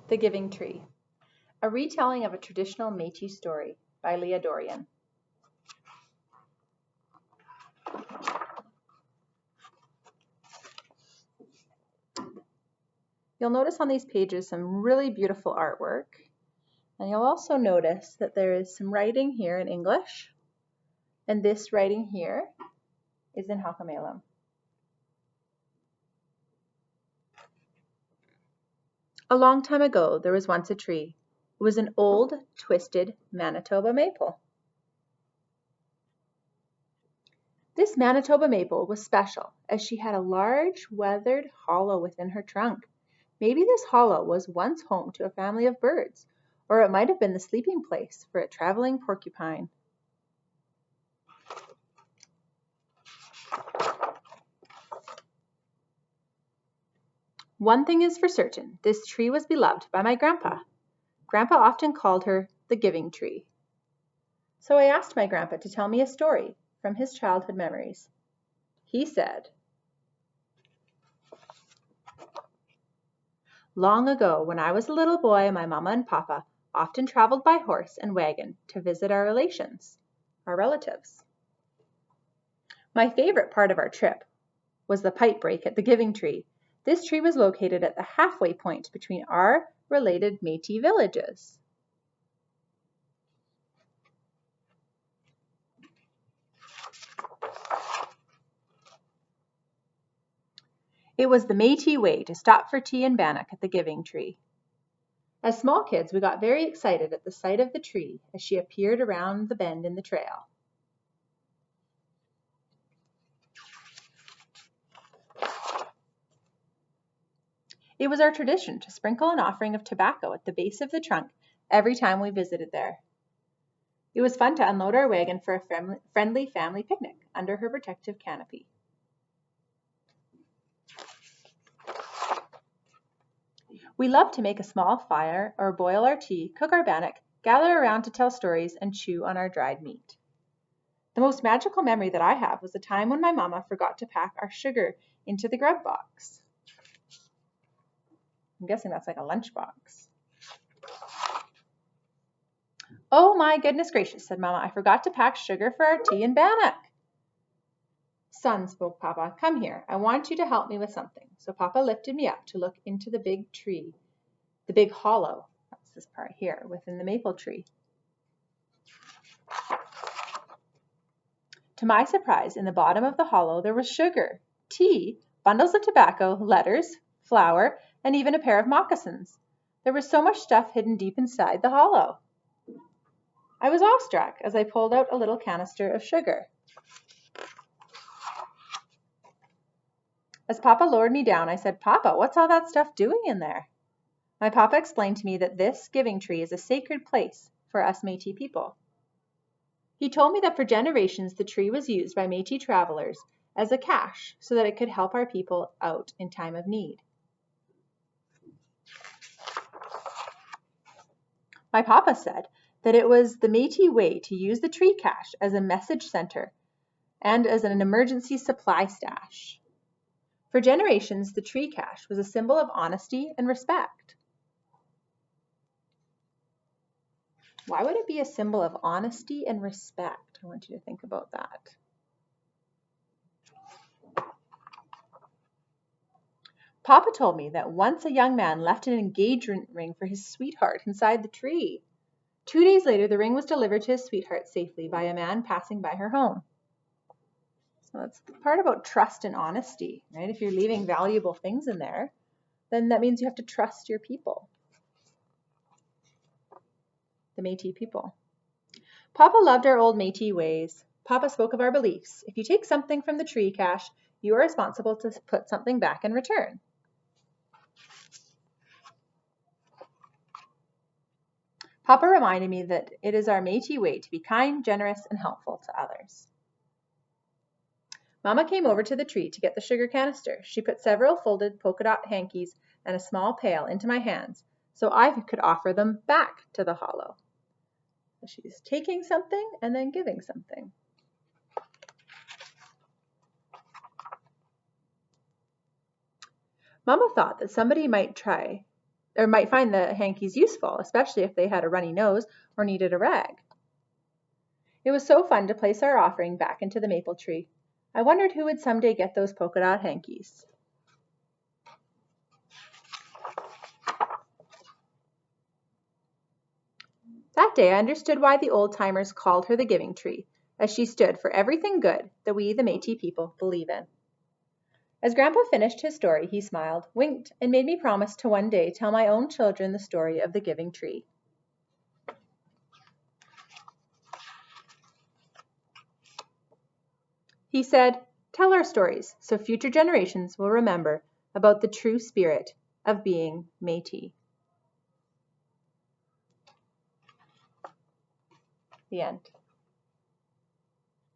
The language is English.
The Giving Tree, a retelling of a traditional Métis story by Leah Dorian. You'll notice on these pages some really beautiful artwork, and you'll also notice that there is some writing here in English, and this writing here is in Halkomelem. A long time ago, there was once a tree. It was an old, twisted Manitoba maple. This Manitoba maple was special as she had a large, weathered hollow within her trunk. Maybe this hollow was once home to a family of birds, or it might have been the sleeping place for a traveling porcupine. One thing is for certain, this tree was beloved by my grandpa. Grandpa often called her the Giving Tree. So I asked my grandpa to tell me a story from his childhood memories. He said, "Long ago, when I was a little boy, my mama and papa often traveled by horse and wagon to visit our relatives. My favorite part of our trip was the pipe break at the Giving Tree. This tree was located at the halfway point between our related Métis villages. It was the Métis way to stop for tea and bannock at the Giving Tree. As small kids, we got very excited at the sight of the tree as she appeared around the bend in the trail. It was our tradition to sprinkle an offering of tobacco at the base of the trunk every time we visited there. It was fun to unload our wagon for a friendly family picnic under her protective canopy. We loved to make a small fire or boil our tea, cook our bannock, gather around to tell stories, and chew on our dried meat. The most magical memory that I have was the time when my mama forgot to pack our sugar into the grub box. I'm guessing that's like a lunch box. "Oh my goodness gracious," said Mama, "I forgot to pack sugar for our tea and bannock." "Son," spoke Papa, "come here. I want you to help me with something." So Papa lifted me up to look into the big tree, the big hollow, that's this part here, within the maple tree. To my surprise, in the bottom of the hollow there was sugar, tea, bundles of tobacco, letters, flour, and even a pair of moccasins. There was so much stuff hidden deep inside the hollow. I was awestruck as I pulled out a little canister of sugar. As Papa lowered me down, I said, "Papa, what's all that stuff doing in there?" My Papa explained to me that this Giving Tree is a sacred place for us Métis people. He told me that for generations the tree was used by Métis travelers as a cache so that it could help our people out in time of need. My Papa said that it was the Métis way to use the tree cache as a message center and as an emergency supply stash. For generations, the tree cache was a symbol of honesty and respect. Why would it be a symbol of honesty and respect? I want you to think about that. Papa told me that once a young man left an engagement ring for his sweetheart inside the tree. 2 days later, the ring was delivered to his sweetheart safely by a man passing by her home. So that's the part about trust and honesty, right? If you're leaving valuable things in there, then that means you have to trust your people, the Métis people. Papa loved our old Métis ways. Papa spoke of our beliefs. If you take something from the tree cache, you are responsible to put something back in return. Papa reminded me that it is our Métis way to be kind, generous, and helpful to others. Mama came over to the tree to get the sugar canister. She put several folded polka dot hankies and a small pail into my hands so I could offer them back to the hollow. She's taking something and then giving something. Mama thought that somebody might try or might find the hankies useful, especially if they had a runny nose or needed a rag. It was so fun to place our offering back into the maple tree. I wondered who would someday get those polka dot hankies. That day I understood why the old-timers called her the giving tree, as she stood for everything good that we, the Métis people, believe in. As Grandpa finished his story, he smiled, winked, and made me promise to one day tell my own children the story of the giving tree. He said, "Tell our stories so future generations will remember about the true spirit of being Métis." The end.